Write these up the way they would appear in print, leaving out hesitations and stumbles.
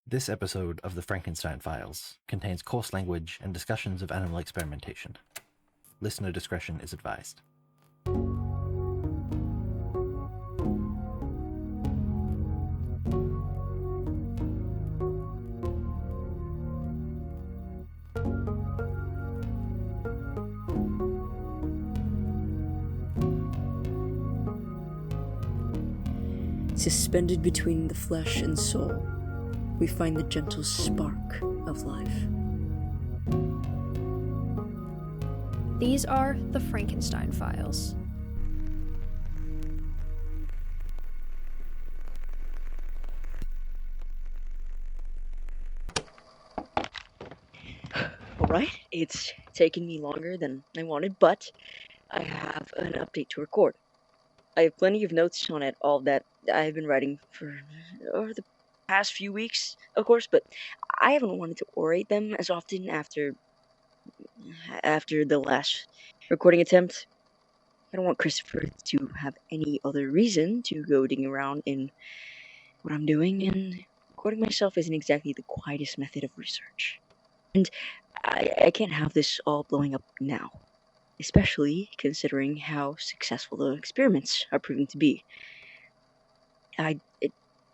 This episode of the Frankenstein Files contains coarse language and discussions of animal experimentation. Listener discretion is advised. Suspended between the flesh and soul, we find the gentle spark of life. These are the Frankenstein Files. Alright, it's taken me longer than I wanted, but I have an update to record. I have plenty of notes on it, all that I've been writing for over the past few weeks, of course, but I haven't wanted to orate them as often after the last recording attempt. I don't want Christopher to have any other reason to go digging around in what I'm doing, and recording myself isn't exactly the quietest method of research. And I can't have this all blowing up now, especially considering how successful the experiments are proving to be.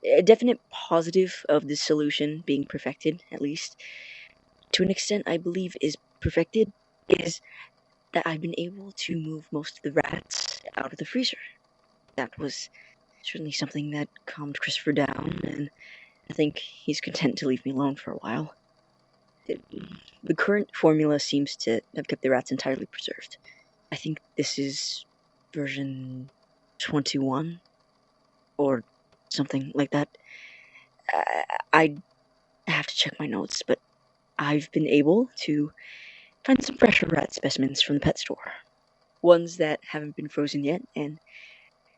A definite positive of this solution being perfected, at least to an extent I believe is perfected, is that I've been able to move most of the rats out of the freezer. That was certainly something that calmed Christopher down, and I think he's content to leave me alone for a while. The current formula seems to have kept the rats entirely preserved. I think this is version 21 or something like that. I have to check my notes, but I've been able to find some fresher rat specimens from the pet store. Ones that haven't been frozen yet and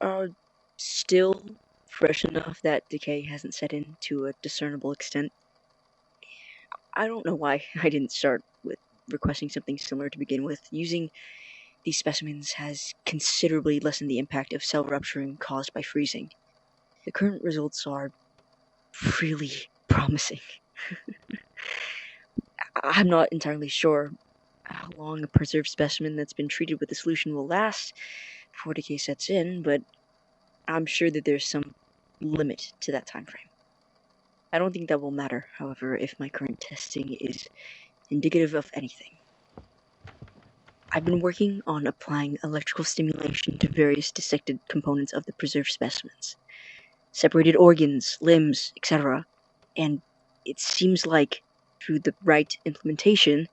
are still fresh enough that decay hasn't set in to a discernible extent. I don't know why I didn't start with requesting something similar to begin with. Using these specimens has considerably lessened the impact of cell rupturing caused by freezing. The current results are really promising. I'm not entirely sure how long a preserved specimen that's been treated with the solution will last before decay sets in, but I'm sure that there's some limit to that time frame. I don't think that will matter, however, if my current testing is indicative of anything. I've been working on applying electrical stimulation to various dissected components of the preserved specimens, separated organs, limbs, etc., and it seems like, through the right implementation,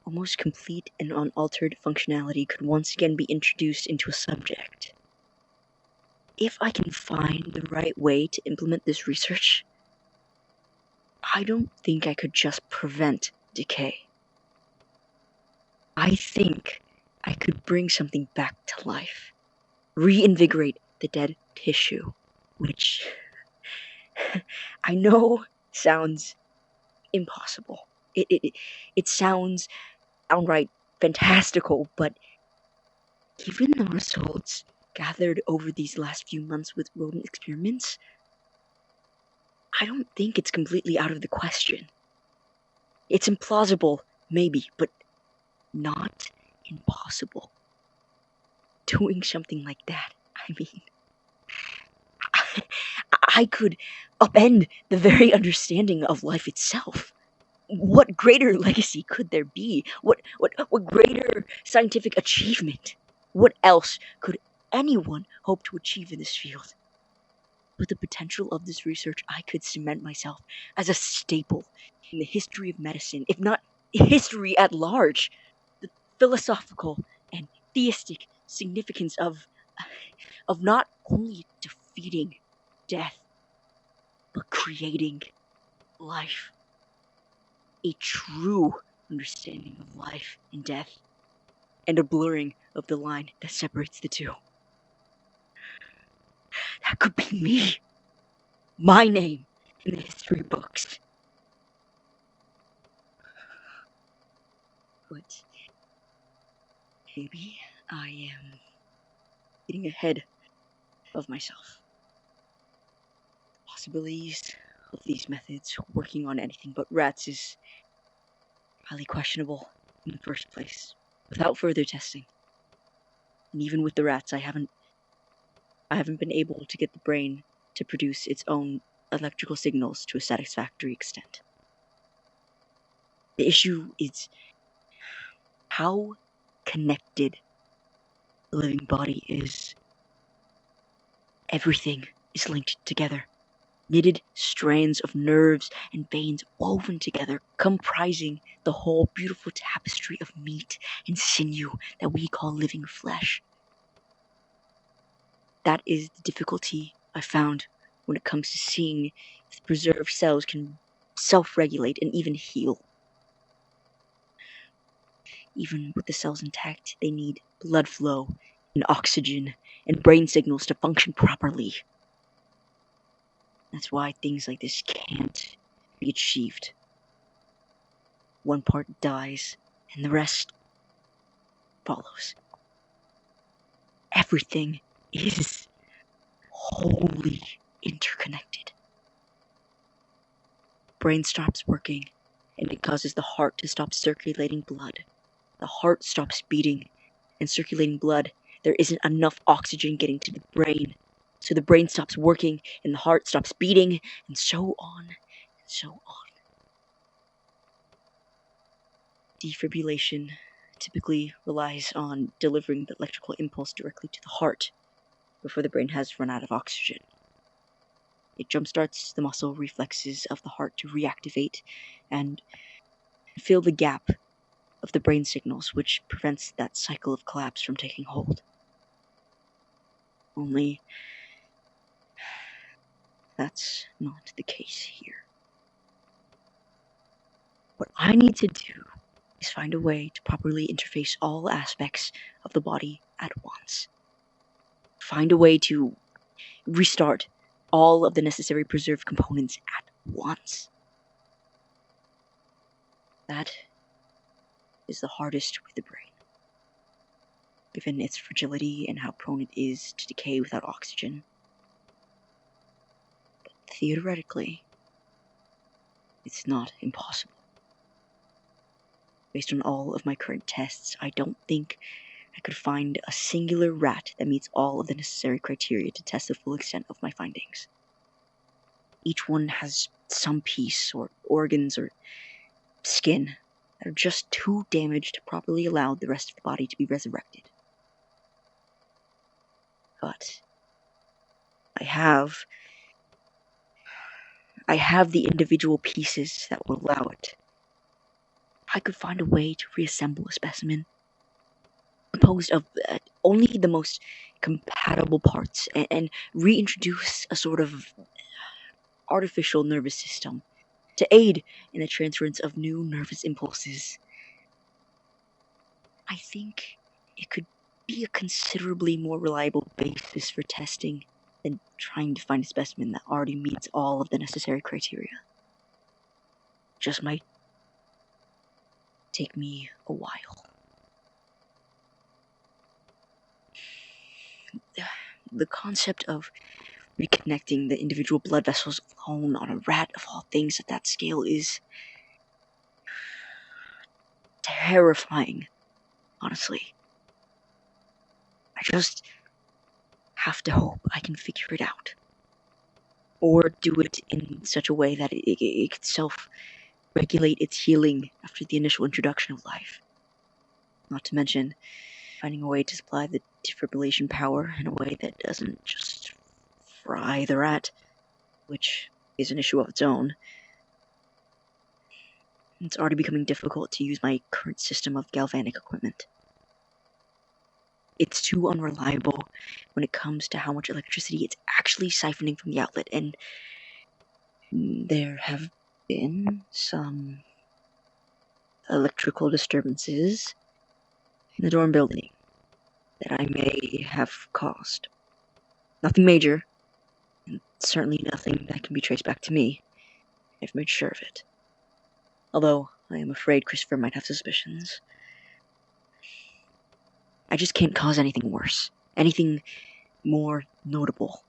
almost complete and unaltered functionality could once again be introduced into a subject. If I can find the right way to implement this research, I don't think I could just prevent decay. I think I could bring something back to life, reinvigorate the dead tissue, which I know sounds impossible. It sounds outright fantastical, but given the results gathered over these last few months with rodent experiments, I don't think it's completely out of the question. It's implausible, maybe, but not impossible. Doing something like that, I mean, I could upend the very understanding of life itself. What greater legacy could there be? What greater scientific achievement? What else could anyone hope to achieve in this field? With the potential of this research, I could cement myself as a staple in the history of medicine, if not history at large. The philosophical and theistic significance of not only defeating death, but creating life. A true understanding of life and death, and a blurring of the line that separates the two. That could be me. My name in the history books. But maybe I am getting ahead of myself. The possibilities of these methods working on anything but rats is highly questionable in the first place, without further testing. And even with the rats, I haven't been able to get the brain to produce its own electrical signals to a satisfactory extent. The issue is how connected the living body is. Everything is linked together. Knitted strands of nerves and veins woven together, comprising the whole beautiful tapestry of meat and sinew that we call living flesh. That is the difficulty I found when it comes to seeing if the preserved cells can self-regulate and even heal. Even with the cells intact, they need blood flow and oxygen and brain signals to function properly. That's why things like this can't be achieved. One part dies, and the rest follows. Everything is wholly interconnected. Brain stops working, and it causes the heart to stop circulating blood. The heart stops beating and circulating blood. There isn't enough oxygen getting to the brain, so the brain stops working, and the heart stops beating, and so on and so on. Defibrillation typically relies on delivering the electrical impulse directly to the heart before the brain has run out of oxygen. It jumpstarts the muscle reflexes of the heart to reactivate and fill the gap of the brain signals, which prevents that cycle of collapse from taking hold. Only that's not the case here. What I need to do is find a way to properly interface all aspects of the body at once. Find a way to restart all of the necessary preserved components at once. That is the hardest with the brain, given its fragility and how prone it is to decay without oxygen. But theoretically, it's not impossible. Based on all of my current tests, I don't think I could find a singular rat that meets all of the necessary criteria to test the full extent of my findings. Each one has some piece or organs or skin that are just too damaged to properly allow the rest of the body to be resurrected. But I have the individual pieces that will allow it. I could find a way to reassemble a specimen composed of only the most compatible parts and reintroduce a sort of artificial nervous system to aid in the transference of new nervous impulses. I think it could be a considerably more reliable basis for testing than trying to find a specimen that already meets all of the necessary criteria. Just might take me a while. The concept of reconnecting the individual blood vessels alone on a rat of all things at that scale is terrifying, honestly. I just have to hope I can figure it out. Or do it in such a way that it could self-regulate its healing after the initial introduction of life. Not to mention finding a way to supply the defibrillation power in a way that doesn't just fry the rat, which is an issue of its own. It's already becoming difficult to use my current system of galvanic equipment. It's too unreliable when it comes to how much electricity it's actually siphoning from the outlet, and there have been some electrical disturbances in the dorm building that I may have caused. Nothing major, and certainly nothing that can be traced back to me. I've made sure of it. Although I am afraid Christopher might have suspicions. I just can't cause anything worse, anything more notable.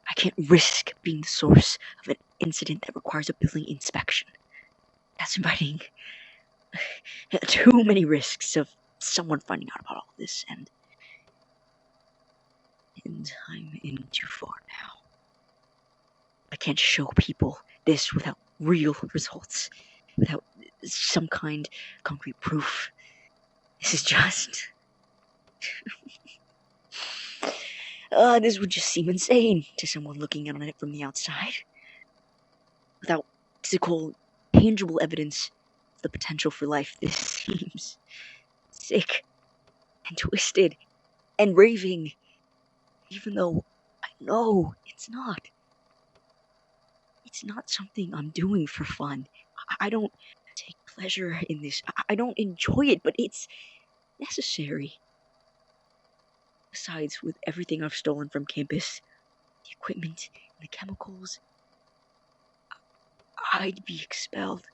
I can't risk being the source of an incident that requires a building inspection. That's inviting too many risks of someone finding out about all this, and I'm in too far now. I can't show people this without real results, without some kind of concrete proof. This is just... this would just seem insane to someone looking in on it from the outside. Without physical, tangible evidence of the potential for life, this seems sick and twisted and raving, even though I know it's not. It's not something I'm doing for fun. I don't take pleasure in this. I don't enjoy it, but it's necessary. Besides, with everything I've stolen from campus, the equipment and the chemicals, I'd be expelled.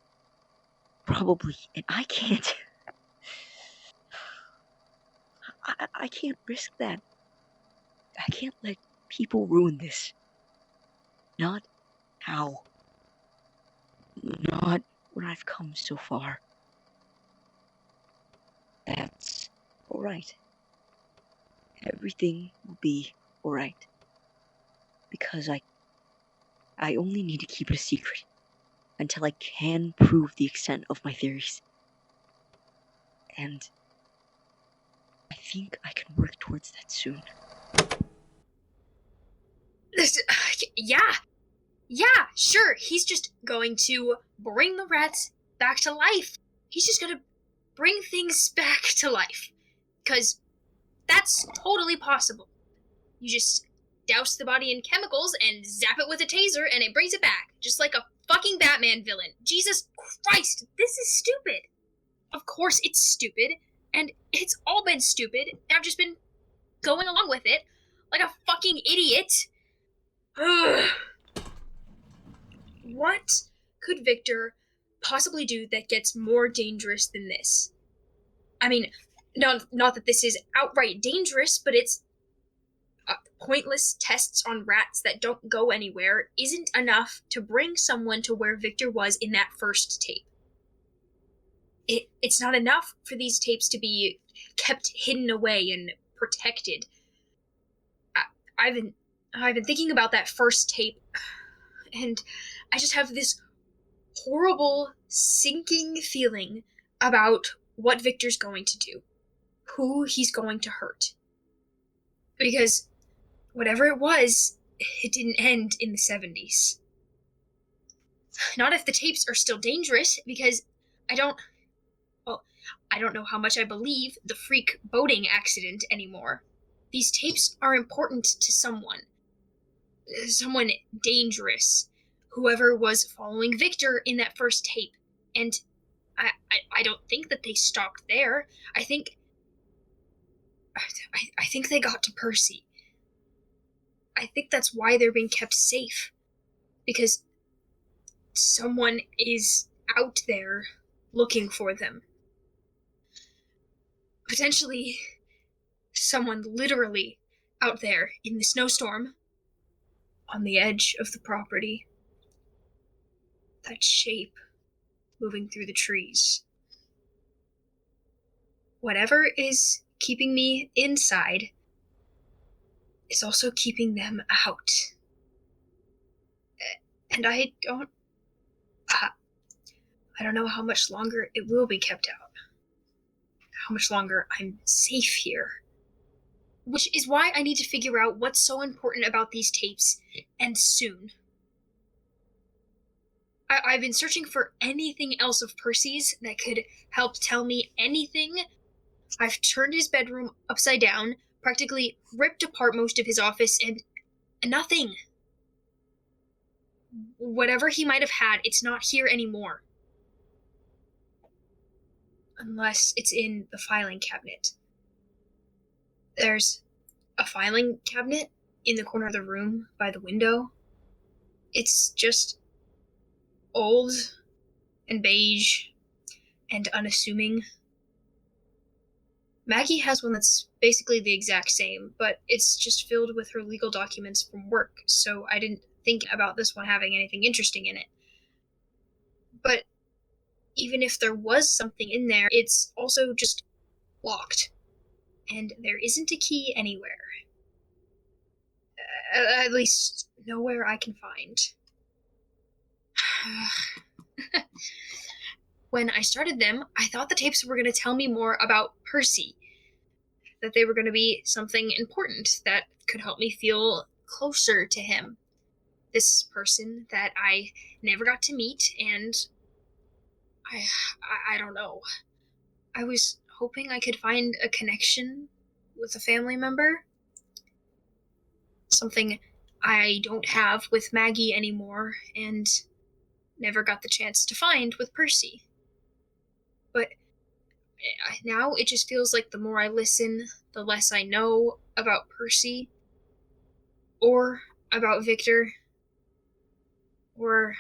Probably. And I can't. I can't risk that. I can't let people ruin this. Not now. Not when I've come so far. That's alright. Everything will be alright. Because I only need to keep it a secret until I can prove the extent of my theories. And I think I can work towards that soon. Yeah, sure. He's just going to bring the rats back to life. He's just gonna bring things back to life. 'Cause that's totally possible. You just douse the body in chemicals and zap it with a taser and it brings it back. Just like a fucking Batman villain. Jesus Christ, this is stupid. Of course it's stupid, and it's all been stupid, and I've just been going along with it like a fucking idiot. Ugh. What could Victor possibly do that gets more dangerous than this? I mean, not that this is outright dangerous, but it's pointless tests on rats that don't go anywhere isn't enough to bring someone to where Victor was in that first tape. It's not enough for these tapes to be kept hidden away and protected. I've been thinking about that first tape, and I just have this horrible, sinking feeling about what Victor's going to do, who he's going to hurt. Because whatever it was, it didn't end in the 70s. Not if the tapes are still dangerous, because I don't know how much I believe the freak boating accident anymore. These tapes are important to someone dangerous, whoever was following Victor in that first tape. And I don't think that they stopped there. I think they got to Percy. I think that's why they're being kept safe. Because someone is out there looking for them. Potentially someone literally out there in the snowstorm on the edge of the property. That shape moving through the trees. Whatever is keeping me inside is also keeping them out. And I don't know how much longer it will be kept out. How much longer I'm safe here. Which is why I need to figure out what's so important about these tapes, and soon. I've been searching for anything else of Percy's that could help tell me anything. I've turned his bedroom upside down, practically ripped apart most of his office, and nothing. Whatever he might have had, it's not here anymore. Unless it's in the filing cabinet. There's a filing cabinet in the corner of the room by the window. It's just old and beige and unassuming. Maggie has one that's basically the exact same, but it's just filled with her legal documents from work, so I didn't think about this one having anything interesting in it. But even if there was something in there, it's also just locked. And there isn't a key anywhere. At least, nowhere I can find. When I started them, I thought the tapes were going to tell me more about Percy. That they were going to be something important that could help me feel closer to him. This person that I never got to meet, and I don't know. I was hoping I could find a connection with a family member. Something I don't have with Maggie anymore, and never got the chance to find with Percy. But now it just feels like the more I listen, the less I know about Percy, or about Victor, or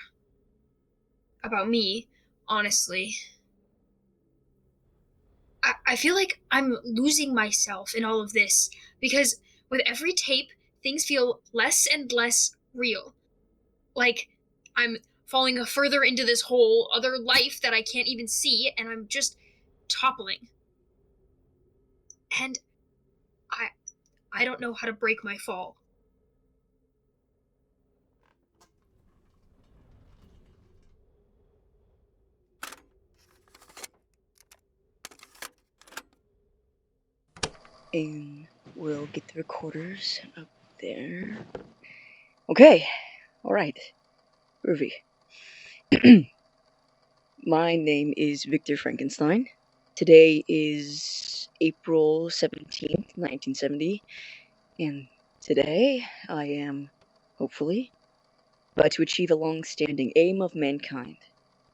about me, honestly. I feel like I'm losing myself in all of this, because with every tape, things feel less and less real. Like I'm falling further into this whole other life that I can't even see, and I'm just toppling. And I don't know how to break my fall. And we'll get the recorders up there. Okay, alright. Groovy. My name is Victor Frankenstein. Today is April 17th, 1970. And today I am, hopefully, about to achieve a long-standing aim of mankind,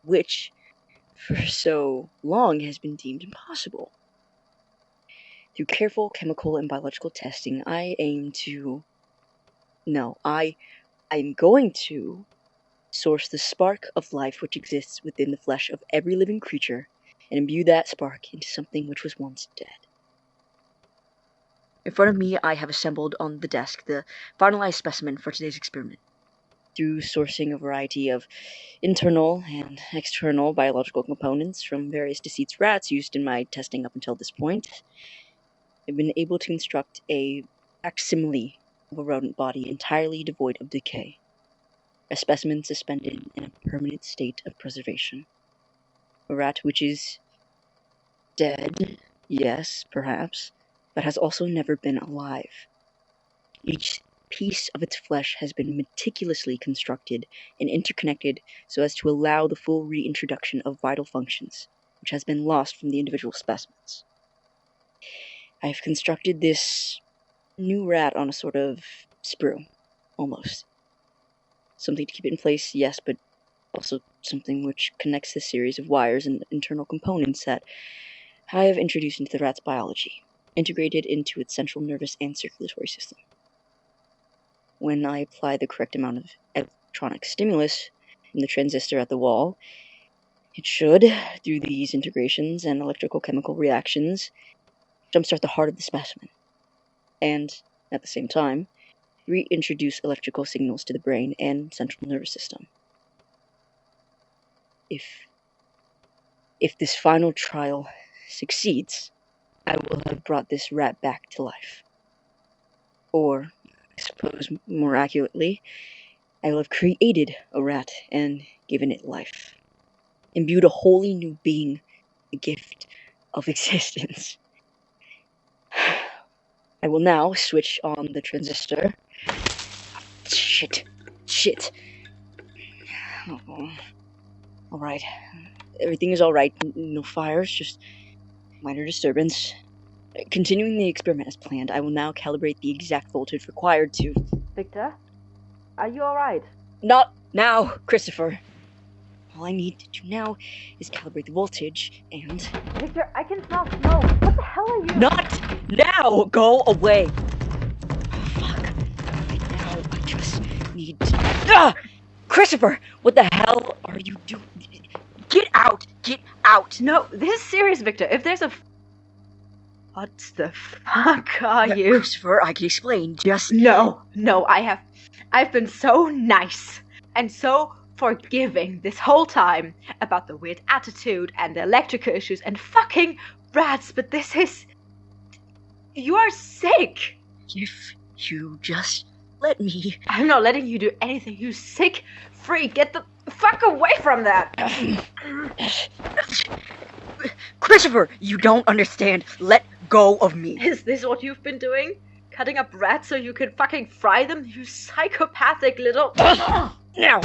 which, for so long, has been deemed impossible. Through careful chemical and biological testing, I'm going to source the spark of life which exists within the flesh of every living creature, and imbue that spark into something which was once dead. In front of me, I have assembled on the desk the finalized specimen for today's experiment. Through sourcing a variety of internal and external biological components from various deceased rats used in my testing up until this point, I've been able to construct a facsimile of a rodent body entirely devoid of decay. A specimen suspended in a permanent state of preservation. A rat which is dead, yes, perhaps, but has also never been alive. Each piece of its flesh has been meticulously constructed and interconnected so as to allow the full reintroduction of vital functions, which has been lost from the individual specimens. I have constructed this new rat on a sort of sprue, almost. Something to keep it in place, yes, but also something which connects the series of wires and internal components that I have introduced into the rat's biology, integrated into its central nervous and circulatory system. When I apply the correct amount of electronic stimulus from the transistor at the wall, it should, through these integrations and electrical chemical reactions, jumpstart the heart of the specimen, and, at the same time, reintroduce electrical signals to the brain and central nervous system. If this final trial succeeds, I will have brought this rat back to life. Or, I suppose more accurately, I will have created a rat and given it life. Imbued a wholly new being, the gift of existence. I will now switch on the transistor. Shit. Oh. Alright. Everything is alright. No fires, just minor disturbance. Continuing the experiment as planned, I will now calibrate the exact voltage required to... Victor? Are you alright? Not now, Christopher. All I need to do now is calibrate the voltage and... Victor, I can smell smoke. What the hell are you... Not now! Go away! Fuck. Right now, I just need to... Ah! Christopher! What the hell are you doing? Get out! Get out! No, this is serious, Victor. If there's a... What the fuck are you? Christopher, I can explain. Just No, I've been so nice and so forgiving this whole time about the weird attitude and the electrical issues and fucking rats, but this is... You are sick! if you just let me. I'm not letting you do anything, you sick freak! Get the fuck away from that! Christopher, you don't understand. Let go of me. Is this what you've been doing? Cutting up rats so you can fucking fry them? You psychopathic little... Now.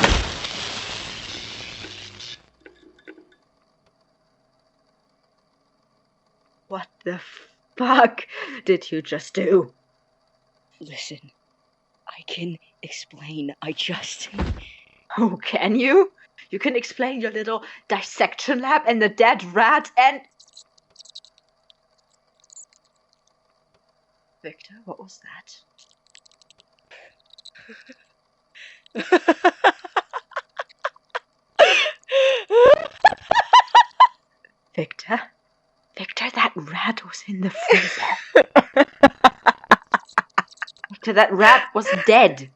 What the fuck did you just do? Listen, I can explain. I just. Oh, can you? You can explain your little dissection lab and the dead rat and... Victor, what was that? Victor? Victor, that rat was in the freezer. Victor, that rat was dead.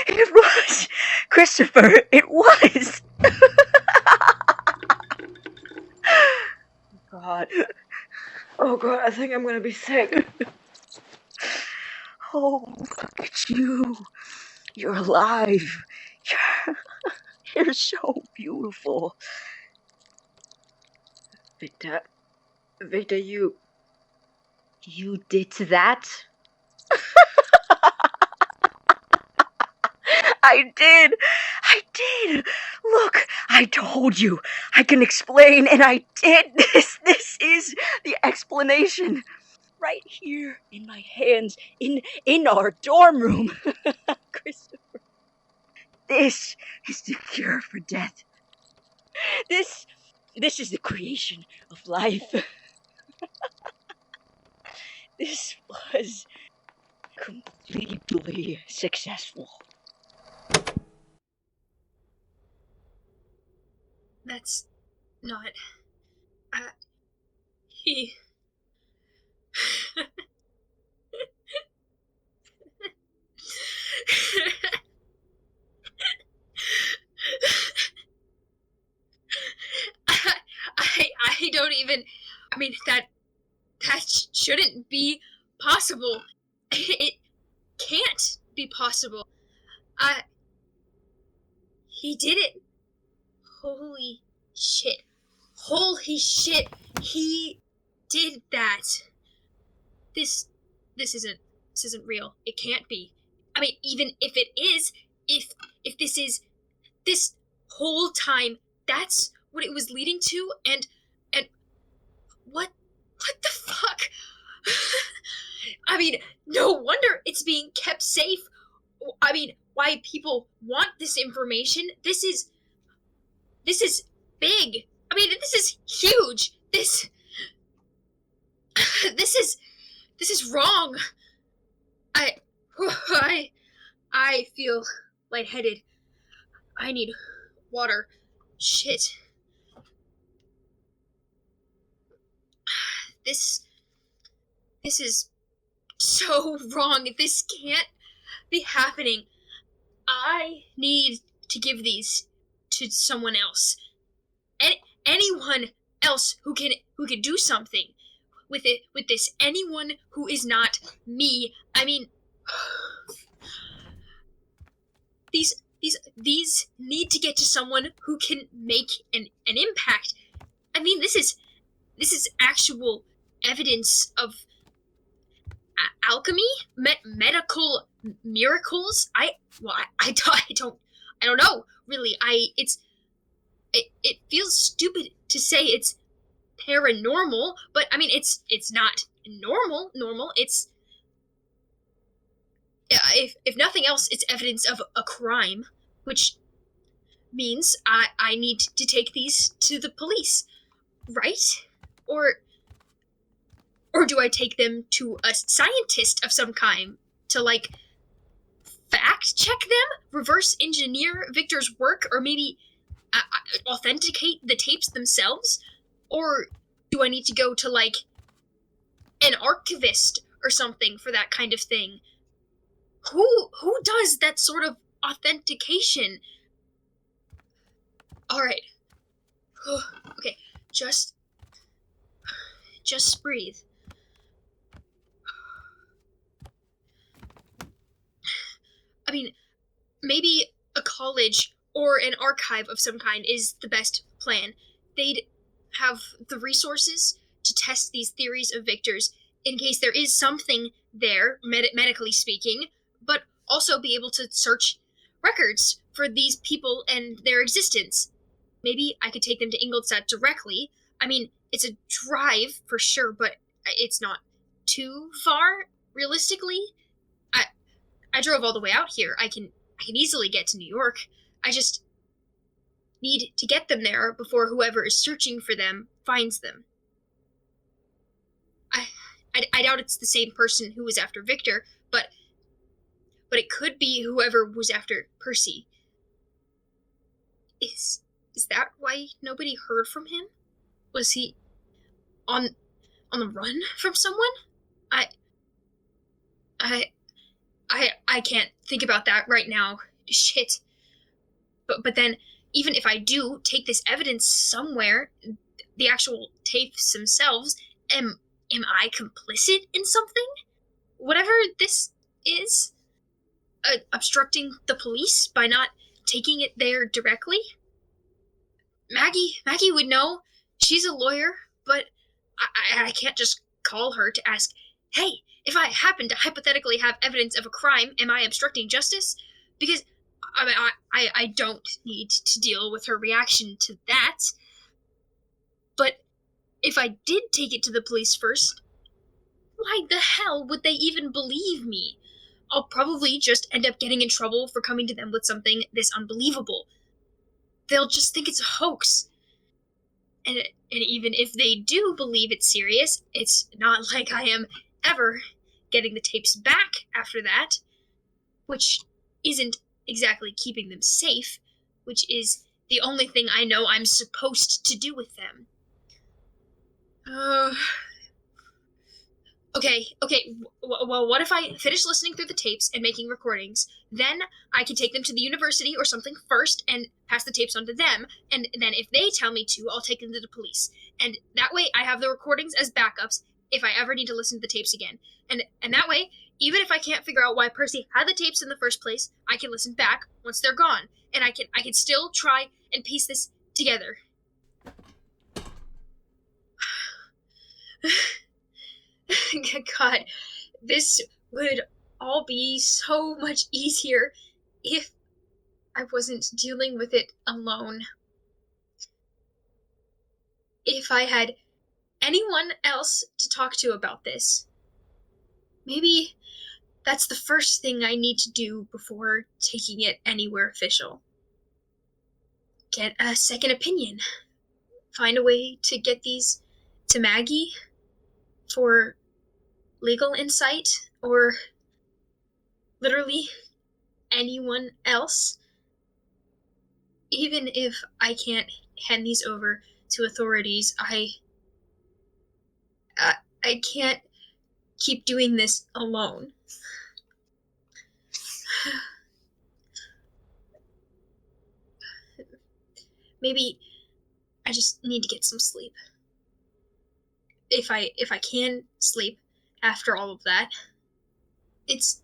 It was. Christopher, it was. God. Oh God, I think I'm gonna be sick. Oh, look at you. You're alive. You're so beautiful. Victor, you did that? I did. Look, I told you. I can explain, and I did this. This is the explanation. Right here in my hands, in our dorm room. Christopher. This is the cure for death. This is the creation of life. This was completely successful. That's not... he... I don't even... I mean, that shouldn't be possible. It can't be possible. He did it. Holy shit. He did that. This isn't real. It can't be. I mean, even if it is, if this is, this whole time, that's what it was leading to, and what the fuck? I mean, no wonder it's being kept safe. I mean, why people want this information. This is big. I mean, this is huge. This is wrong. I feel lightheaded. I need water. Shit. This is so wrong. This can't be happening. I need to give these to someone else. Anyone else who can do something with this. Anyone who is not me. I mean, these need to get to someone who can make an impact. I mean, this is actual evidence of alchemy, medical miracles. I don't know really. It feels stupid to say it's paranormal, but I mean it's not normal. It's if nothing else, it's evidence of a crime, which means I need to take these to the police, right? Or do I take them to a scientist of some kind to, like, fact check them, reverse engineer Victor's work, or maybe authenticate the tapes themselves? Or Do I need to go to, like, an archivist or something for that kind of thing? Who does that sort of authentication? Alright. Okay, just breathe. I mean, maybe a college or an archive of some kind is the best plan. They'd have the resources to test these theories of Victor's in case there is something there, medically speaking, but also be able to search records for these people and their existence. Maybe I could take them to Ingolstadt directly. I mean, it's a drive for sure, but it's not too far, realistically. I drove all the way out here. I can easily get to New York. I just need to get them there before whoever is searching for them finds them. I doubt it's the same person who was after Victor, but it could be whoever was after Percy. Is that why nobody heard from him? Was he on the run from someone? I can't think about that right now. Shit. But then, even if I do take this evidence somewhere, the actual tapes themselves, am I complicit in something? Whatever this is? Obstructing the police by not taking it there directly? Maggie would know. She's a lawyer, but I can't just call her to ask, hey, if I happen to hypothetically have evidence of a crime, am I obstructing justice? Because I don't need to deal with her reaction to that. But if I did take it to the police first, why the hell would they even believe me? I'll probably just end up getting in trouble for coming to them with something this unbelievable. They'll just think it's a hoax. And even if they do believe it's serious, it's not like I am ever getting the tapes back after that, which isn't exactly keeping them safe, which is the only thing I know I'm supposed to do with them. Okay, well, what if I finish listening through the tapes and making recordings, then I can take them to the university or something first and pass the tapes on to them, and then if they tell me to, I'll take them to the police. And that way I have the recordings as backups if I ever need to listen to the tapes again. And that way, even if I can't figure out why Percy had the tapes in the first place, I can listen back once they're gone, and I can still try and piece this together. God, this would all be so much easier if I wasn't dealing with it alone. If I had anyone else to talk to about this. Maybe that's the first thing I need to do before taking it anywhere official. Get a second opinion. Find a way to get these to Maggie for legal insight, or literally anyone else. Even if I can't hand these over to authorities, I can't keep doing this alone. Maybe I just need to get some sleep. If I can sleep after all of that. It's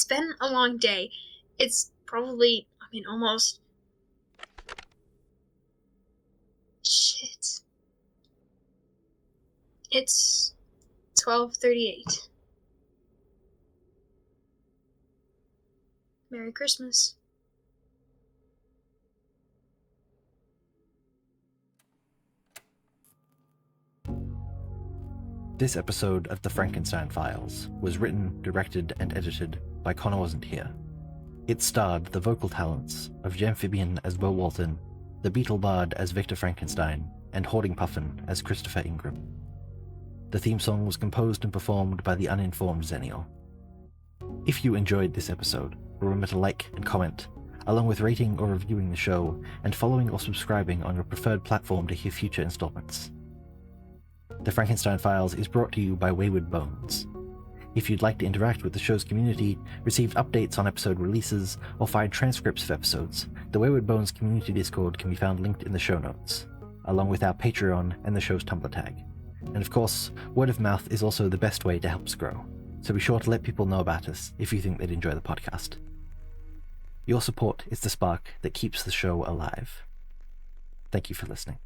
been a long day. It's probably, almost... Shit. It's 12:38. Merry Christmas. This episode of The Frankenstein Files was written, directed, and edited by Connor Wasn't Here. It starred the vocal talents of Jamphibian as Beau Walton, the Beetle Bard as Victor Frankenstein, and Hoarding Puffin as Christopher Ingram. The theme song was composed and performed by the uninformed Zennial. If you enjoyed this episode, remember to like and comment, along with rating or reviewing the show, and following or subscribing on your preferred platform to hear future installments. The Frankenstein Files is brought to you by Wayward Bones. If you'd like to interact with the show's community, receive updates on episode releases, or find transcripts of episodes, the Wayward Bones community Discord can be found linked in the show notes, along with our Patreon and the show's Tumblr tag. And of course, word of mouth is also the best way to help us grow, so be sure to let people know about us if you think they'd enjoy the podcast. Your support is the spark that keeps the show alive. Thank you for listening.